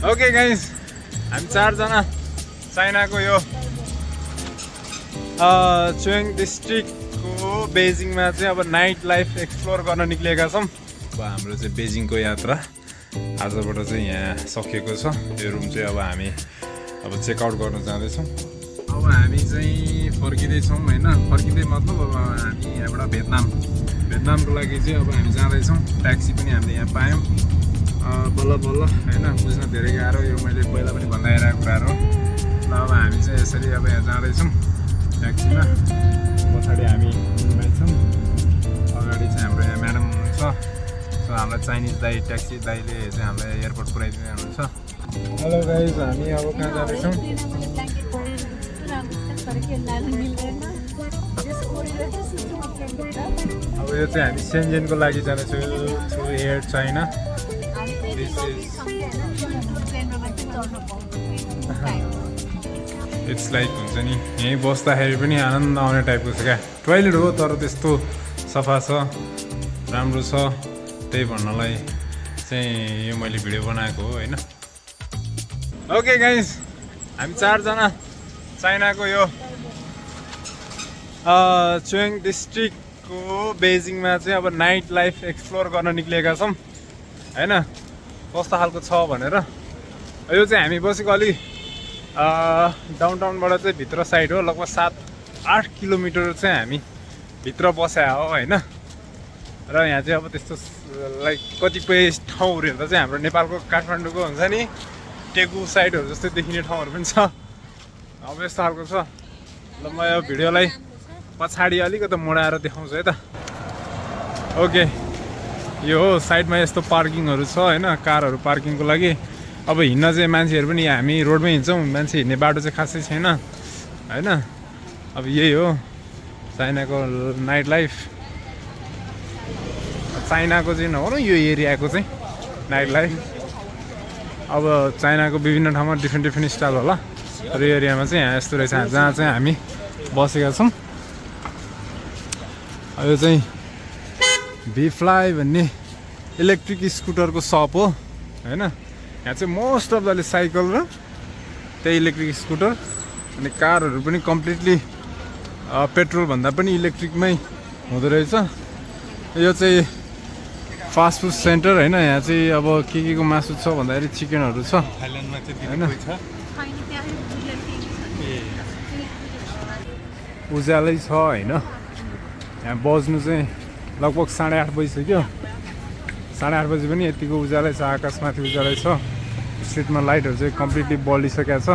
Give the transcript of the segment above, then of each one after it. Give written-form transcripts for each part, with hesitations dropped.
Okay guys, हामी चारजना चाइनाको यो चुएङ डिस्ट्रिक्टको बेजिङमा चाहिँ अब नाइट लाइफ एक्सप्लोर गर्न निक्लिएका छौँ। अब हाम्रो चाहिँ बेजिङको यात्रा आजबाट चाहिँ यहाँ सकिएको छ। यो रुम चाहिँ अब हामी चेकआउट गर्न जाँदैछौँ। अब हामी चाहिँ फर्किँदैछौँ होइन, फर्किँदै मतलब अब हामी यहाँबाट भियतनामको लागि चाहिँ अब हामी जाँदैछौँ। ट्याक्सी पनि हामीले यहाँ पायौँ बल्ल बल्ल होइन, बुझ्न धेरै गाह्रो, यो मैले पहिला पनि भन्दै आइरहेको कुराहरू। ल अब हामी चाहिँ यसरी अब यहाँ जाँदैछौँ ट्याक्सीमा। पछाडि हामी छौँ, अगाडि चाहिँ हाम्रो यहाँ म्याडम हुनुहुन्छ। सो हामीलाई चाइनिज दाई ट्याक्सी दाईले चाहिँ हामीलाई एयरपोर्ट पुऱ्याइदिनु हुनुहुन्छ। हेलो गाइज, हामी अब कहाँ जाँदैछौँ? अब यो चाहिँ हामी सेन्जेनको लागि जाँदैछौँ through air China. It's like हुन्छ नि, यहीँ बस्दाखेरि पनि आनन्द आउने टाइपको छ क्या। टोइलेट हो तर त्यस्तो सफा छ, राम्रो छ, त्यही भन्नलाई चाहिँ यो मैले भिडियो बनाएको हो होइन। ओके गाइस, हामी चारजना चाइनाको यो चुएङ डिस्ट्रिक्टको बेजिङमा चाहिँ अब नाइट लाइफ एक्सप्लोर गर्न निक्लिएका छौँ होइन, कस्तो खालको छ भनेर। यो चाहिँ हामी बसेको अलि डाउनटाउनबाट चाहिँ भित्र साइड हो, लगभग 7-8 किलोमिटर चाहिँ हामी भित्र बस्या हो होइन। र यहाँ चाहिँ अब त्यस्तो लाइक कतिपय ठाउँहरू हेर्दा चाहिँ हाम्रो नेपालको काठमाडौँको हुन्छ नि टेकु साइडहरू जस्तै देखिने ठाउँहरू पनि छ। अब यस्तो खालको छ। ल म यो भिडियोलाई पछाडि अलिकति मोडाएर देखाउँछु है त। ओके, यो हो साइडमा यस्तो पार्किङहरू छ होइन, कारहरू पार्किङको लागि। अब हिँड्न चाहिँ मान्छेहरू पनि हामी रोडमै हिँड्छौँ, मान्छे हिँड्ने बाटो चाहिँ खासै छैन होइन। अब यही हो चाइनाको नाइट लाइफ। चाइनाको चाहिँ नभनौँ, यो एरियाको चाहिँ नाइट लाइफ। अब चाइनाको विभिन्न ठाउँमा डिफ्रेन्ट स्टाइल होला, र यो एरियामा चाहिँ यहाँ यस्तो रहेछ जहाँ चाहिँ हामी बसेका छौँ। यो चाहिँ भिफ्लाई भन्ने इलेक्ट्रिक स्कुटरको सप हो होइन। यहाँ चाहिँ मोस्ट अफ दले साइकल र त्यही इलेक्ट्रिक स्कुटर, अनि कारहरू पनि कम्प्लिटली पेट्रोलभन्दा पनि इलेक्ट्रिकमै हुँदो रहेछ। यो चाहिँ फास्ट फुड सेन्टर होइन। यहाँ चाहिँ अब के को मासु छ भन्दाखेरि चिकनहरू छ होइन। उज्यालै छ होइन। यहाँ बज्नु चाहिँ लगभग 8:30 बजिसक्यो। 8:30 बजी पनि यतिको उज्यालै छ, आकाशमाथि उज्यालै छ। स्ट्रिटमा लाइटहरू चाहिँ कम्प्लिटली बलिसकेको छ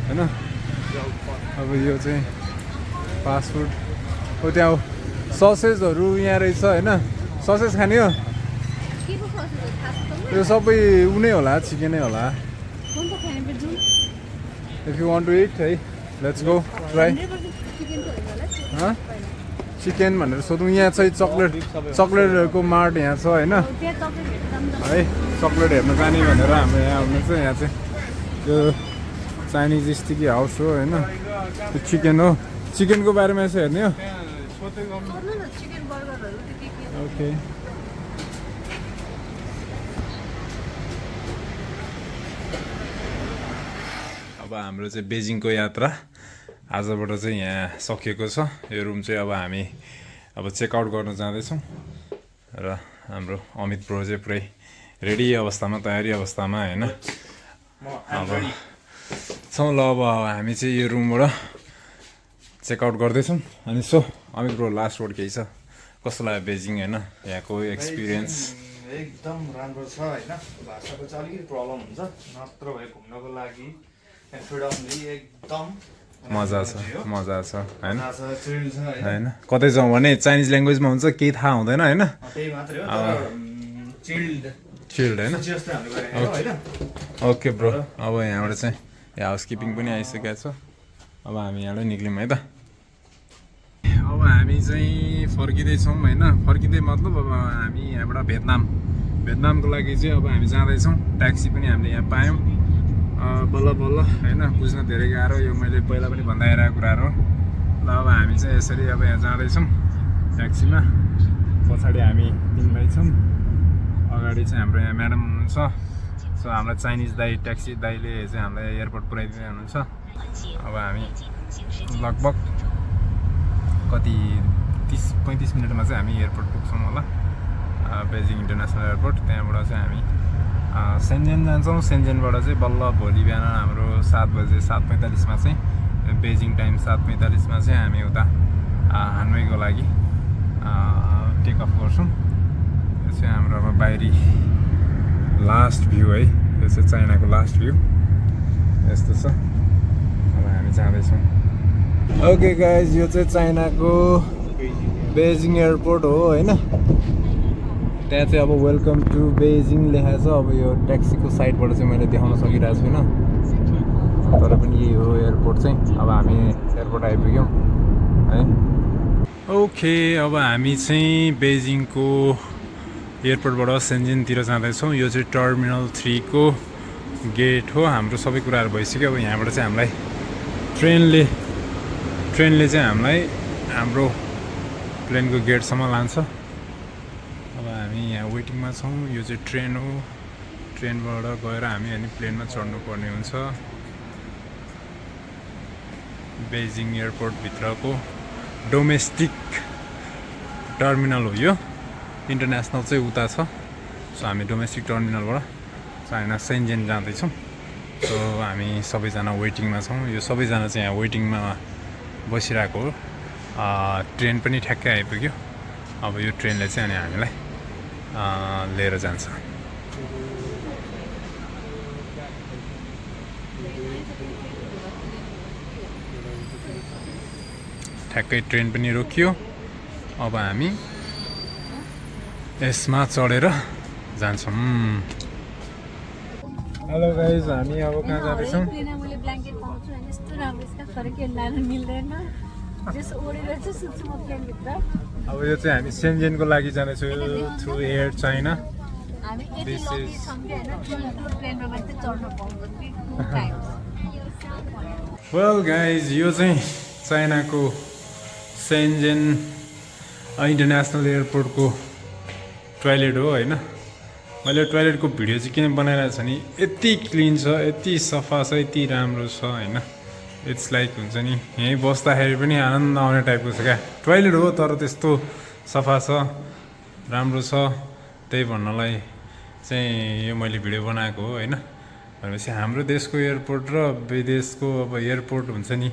होइन। अब यो चाहिँ फास्ट फुड हो, त्यहाँ ससेजहरू यहाँ रहेछ होइन। ससेज खाने हो? यो सबै उनै होला, चिकनै होला। If you want to eat है, लेट्स गो ट्राई। चिकन भनेर सोधौँ। यहाँ चाहिँ चक्लेटहरूको मार्ट यहाँ छ होइन है। चक्लेट हेर्न जाने भनेर हाम्रो यहाँ हुनुहुन्छ। यहाँ चाहिँ त्यो चाइनिज स्टिकी हाउस हो होइन। त्यो चिकन हो, चिकनको बारेमा यसो हेर्ने हो। ओके, अब हाम्रो चाहिँ बेजिङको यात्रा आजबाट चाहिँ यहाँ सकिएको छ। यो रुम चाहिँ अब हामी चेकआउट गर्न जाँदैछौँ। र हाम्रो अमित ब्रो चाहिँ पुरै रेडी अवस्थामा, तयारी अवस्थामा होइन। अब छौँ। ल अब हामी चाहिँ यो रुमबाट चेकआउट गर्दैछौँ। अनि so Amit bro, last word केही छ? कस्तो लाग्यो बेजिङ होइन, यहाँको एक्सपिरियन्स? एकदम राम्रो छ होइन। भाषाको चाहिँ अलिकति प्रब्लम हुन्छ, नत्र भए घुम्नको लागि एकदम मजा छ होइन। कतै जाउँ भने चाइनिज ल्याङ्ग्वेजमा हुन्छ, केही थाहा हुँदैन होइन। चिल्ड होइन। ओके ब्रो, अब यहाँबाट चाहिँ हाउसकिपिङ पनि आइसकेको छ। अब हामी यहाँबाट निक्ल्यौँ है त। अब हामी चाहिँ फर्किँदैछौँ होइन। फर्किँदै मतलब अब हामी यहाँबाट भियतनामको लागि चाहिँ अब हामी जाँदैछौँ। ट्याक्सी पनि हामीले यहाँ पायौँ बल्ल बल्ल होइन, बुझ्न धेरै गाह्रो, यो मैले पहिला पनि भन्दै आइरहेको कुराहरू। ल अब हामी चाहिँ यसरी अब यहाँ जाँदैछौँ ट्याक्सीमा। पछाडि हामी 3 भाइ छौँ, अगाडि चाहिँ हाम्रो यहाँ म्याडम हुनुहुन्छ। सो हाम्रो चाइनिज दाई ट्याक्सी दाईले चाहिँ हामीलाई एयरपोर्ट पुऱ्याइदिँदै हुनुहुन्छ। अब हामी लगभग कति 30-35 मिनटमा चाहिँ हामी एयरपोर्ट पुग्छौँ होला, बेजिङ इन्टरनेसनल एयरपोर्ट। त्यहाँबाट चाहिँ हामी सेन्जेन जान्छौँ। सेन्जेनबाट चाहिँ बल्ल भोलि बिहान हाम्रो 7 बजे 7:45मा चाहिँ बेजिङ टाइम 7:45मा चाहिँ हामी उता हानोईको लागि टेक अफ गर्छौँ। यो चाहिँ हाम्रो अब बाहिरी लास्ट भ्यू है, यो चाहिँ चाइनाको लास्ट भ्यू यस्तो छ। अब हामी जाँदैछौँ। ओके गाइज, यो चाहिँ चाइनाको बेजिङ एयरपोर्ट हो होइन। त्यहाँ चाहिँ अब वेलकम टु बेजिङ लेखेको छ। अब यो ट्याक्सीको साइडबाट चाहिँ मैले देखाउन सकिरहेको छुइनँ, तर पनि यही हो एयरपोर्ट चाहिँ। अब हामी एयरपोर्ट आइपुग्यौँ है। ओके, अब हामी चाहिँ बेजिङको एयरपोर्टबाट सेन्जेनतिर जाँदैछौँ। यो चाहिँ टर्मिनल 3 को गेट हो। हाम्रो सबै कुराहरू भइसक्यो। अब यहाँबाट चाहिँ हामीलाई ट्रेनले चाहिँ हामीलाई हाम्रो प्लेनको गेटसम्म लान्छ। अब हामी यहाँ वेटिङमा छौँ। यो चाहिँ ट्रेन हो। ट्रेनबाट गएर हामी अनि प्लेनमा चढ्नुपर्ने हुन्छ। बेजिङ एयरपोर्टभित्रको डोमेस्टिक टर्मिनल हो यो। इन्टरनेसनल चाहिँ उता छ। सो हामी डोमेस्टिक टर्मिनलबाट चाइना सेन्जेन जाँदैछौँ। सो हामी सबैजना वेटिङमा छौँ। यो सबैजना चाहिँ यहाँ वेटिङमा बसिरहेको हो। ट्रेन पनि ठ्याक्कै आइपुग्यो। अब यो ट्रेनले चाहिँ अनि हामीलाई लिएर जान्छ। ठ्याक्कै ट्रेन पनि रोकियो। अब हामी यसमा चढेर जान्छौँ। हेलो गाइज, हामी अब कहाँ जाँदैछौँ? अब यो चाहिँ हामी सेन्जेनको लागि जाँदैछौँ through air China. Well guys, यो चाहिँ चाइनाको सेन्जेन इन्टरनेसनल एयरपोर्टको टोयलेट हो होइन। मैले टोयलेटको भिडियो चाहिँ किन बनाइरहेको छ नि, यति क्लिन छ, यति सफा छ, यति राम्रो छ होइन। इट्स लाइक हुन्छ नि, यहीँ बस्दाखेरि पनि आनन्द आउने टाइपको छ क्या। टोयलेट हो तर त्यस्तो सफा छ, राम्रो छ। त्यही भन्नलाई चाहिँ यो मैले भिडियो बनाएको हो होइन। भनेपछि हाम्रो देशको एयरपोर्ट र विदेशको अब एयरपोर्ट हुन्छ नि,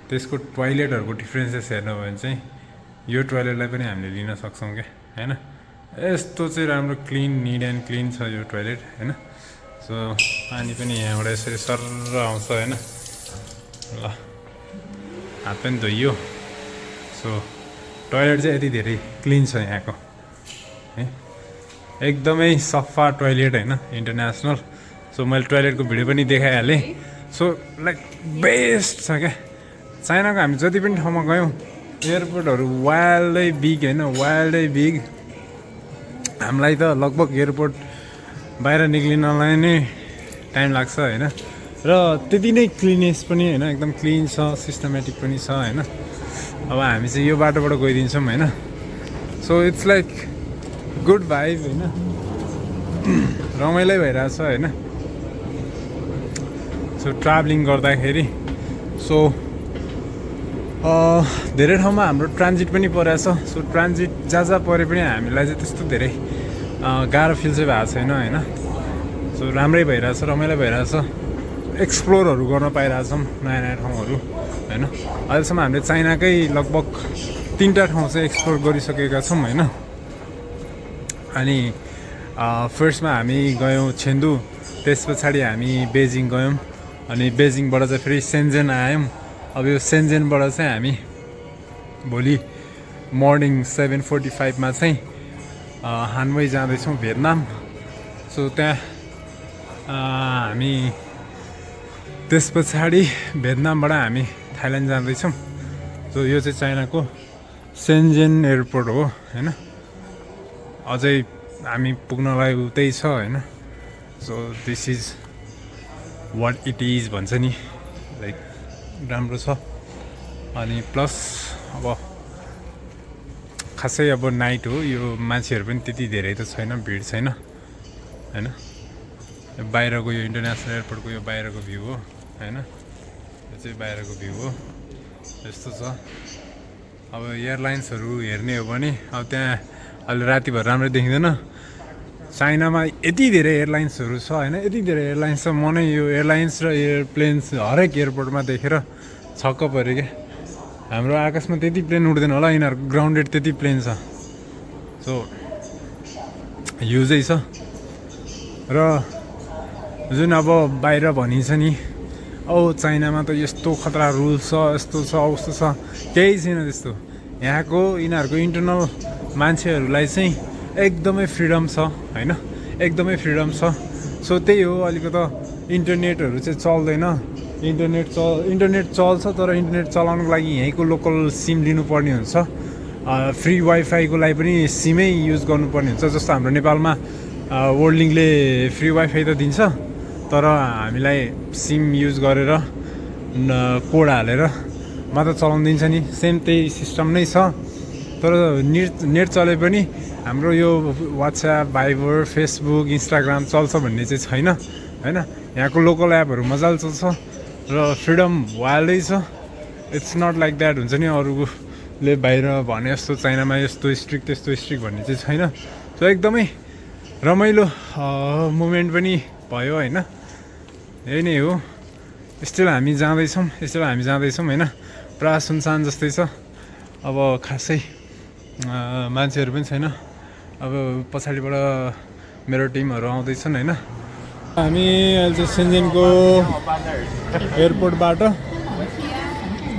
त्यसको टोयलेटहरूको डिफ्रेन्सेस हेर्नु भयो भने चाहिँ यो टोयलेटलाई पनि हामीले लिन सक्छौँ क्या होइन। यस्तो चाहिँ राम्रो क्लिन, निट एन्ड क्लिन छ यो टोयलेट होइन। सो पानी पनि यहाँबाट यसरी सर्र आउँछ होइन। ल, हात पनि धोइयो। सो टोयलेट चाहिँ यति धेरै क्लिन छ यहाँको है, एकदमै सफा टोयलेट होइन, इन्टरनेसनल। सो मैले टोयलेटको भिडियो पनि देखाइहालेँ। सो लाइक बेस्ट छ क्या। चाइनाको हामी जति पनि ठाउँमा गयौँ एयरपोर्टहरू वाइल्डै बिग होइन, वाइल्डै बिग। हामीलाई त लगभग एयरपोर्ट बाहिर निक्लिनलाई नै टाइम लाग्छ होइन। र त्यति नै क्लिनेस पनि होइन, एकदम क्लिन छ, सिस्टमेटिक पनि छ होइन। अब हामी चाहिँ यो बाटोबाट गइदिन्छौँ होइन। So it's like good vibe होइन, रमाइलो भइरहेछ होइन। सो ट्राभलिङ गर्दाखेरि सो धेरै ठाउँमा हाम्रो ट्रान्जिट पनि परेको छ। सो ट्रान्जिट जहाँ परे पनि हामीलाई चाहिँ त्यस्तो धेरै गाह्रो फिल चाहिँ भएको छैन होइन। सो राम्रै भइरहेछ, रमाइलो भइरहेछ। एक्सप्लोरहरू गर्न पाइरहेछौँ नयाँ नयाँ ठाउँहरू होइन। अहिलेसम्म हामीले चाइनाकै लगभग 3टा ठाउँ चाहिँ एक्सप्लोर गरिसकेका छौँ होइन। अनि फर्स्टमा हामी गयौँ चेन्दु, त्यस पछाडि हामी बेजिङ गयौँ। अनि बेजिङबाट चाहिँ फेरि सेन्जेन आयौँ। अब यो सेन्जेनबाट चाहिँ हामी भोलि मर्निङ 7:45मा चाहिँ हानोई जाँदैछौँ, भियतनाम। सो त्यहाँ हामी त्यस पछाडि भियतनामबाट हामी थाइल्यान्ड जाँदैछौँ। सो यो चाहिँ चाइनाको सेन्जेन एयरपोर्ट हो होइन। अझै हामी पुग्नलाई उतै छ होइन। So this is what it is भन्छ नि, लाइक राम्रो छ। अनि प्लस अब खासै अब नाइट हो, यो मान्छेहरू पनि त्यति धेरै त छैन, भिड छैन होइन। बाहिरको यो इन्टरनेसनल एयरपोर्टको यो बाहिरको भ्यू हो होइन, यो चाहिँ बाहिरको भ्यू हो। यस्तो छ। अब एयरलाइन्सहरू हेर्ने हो भने अब त्यहाँ अहिले रातिभर राम्रो देखिँदैन। चाइनामा यति धेरै एयरलाइन्सहरू छ होइन, यति धेरै एयरलाइन्स छ। म नै यो एयरलाइन्स र एयरप्लेन्स हरेक एयरपोर्टमा देखेर छक्क पऱ्यो क्या। हाम्रो आकाशमा त्यति प्लेन उड्दैन होला, यिनीहरूको ग्राउन्डेड त्यति प्लेन छ। सो युजै छ। र जुन अब बाहिर भनिन्छ नि चाइनामा त यस्तो खतरा रुल्स छ, यस्तो छ उस्तो छ, केही छैन त्यस्तो। यहाँको यिनीहरूको इन्टरनल मान्छेहरूलाई चाहिँ एकदमै फ्रिडम छ होइन, एकदमै फ्रिडम छ। सो त्यही हो, अलिकति इन्टरनेटहरू चाहिँ चल्दैन। इन्टरनेट चल्छ, तर इन्टरनेट चलाउनुको लागि यहीँको लोकल सिम लिनुपर्ने हुन्छ। फ्री वाइफाईको लागि पनि सिमै युज गर्नुपर्ने हुन्छ। जस्तो हाम्रो नेपालमा वर्ल्डलिङले फ्री वाइफाई त दिन्छ, तर हामीलाई सिम युज गरेर कोड हालेर मात्र चलाउनु दिन्छ नि। सेम त्यही सिस्टम नै छ। तर नेट चले पनि हाम्रो यो वाट्सएप, भाइबर, फेसबुक, इन्स्टाग्राम चल्छ भन्ने चाहिँ छैन होइन। यहाँको लोकल एपहरू मजाले चल्छ र फ्रिडम वाइल्डै छ। इट्स नट लाइक द्याट हुन्छ नि, अरूले बाहिर भने जस्तो चाइनामा यस्तो स्ट्रिक्ट त्यस्तो स्ट्रिक्ट भन्ने चाहिँ छैन। सो एकदमै रमाइलो मुमेन्ट पनि भयो होइन। यही नै हो। स्टिल हामी जाँदैछौँ होइन। पुरा सुनसान जस्तै छ। अब खासै मान्छेहरू पनि छैन। अब पछाडिबाट मेरो टिमहरू आउँदैछन् होइन। हामी अहिले चाहिँ सेन्जेनको एयरपोर्टबाट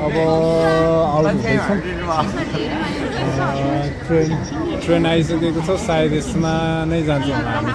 अब आउँदैछौँ। ट्रेन आइसकेको छ, सायद यसमा नै जान्छौँ होला हामी।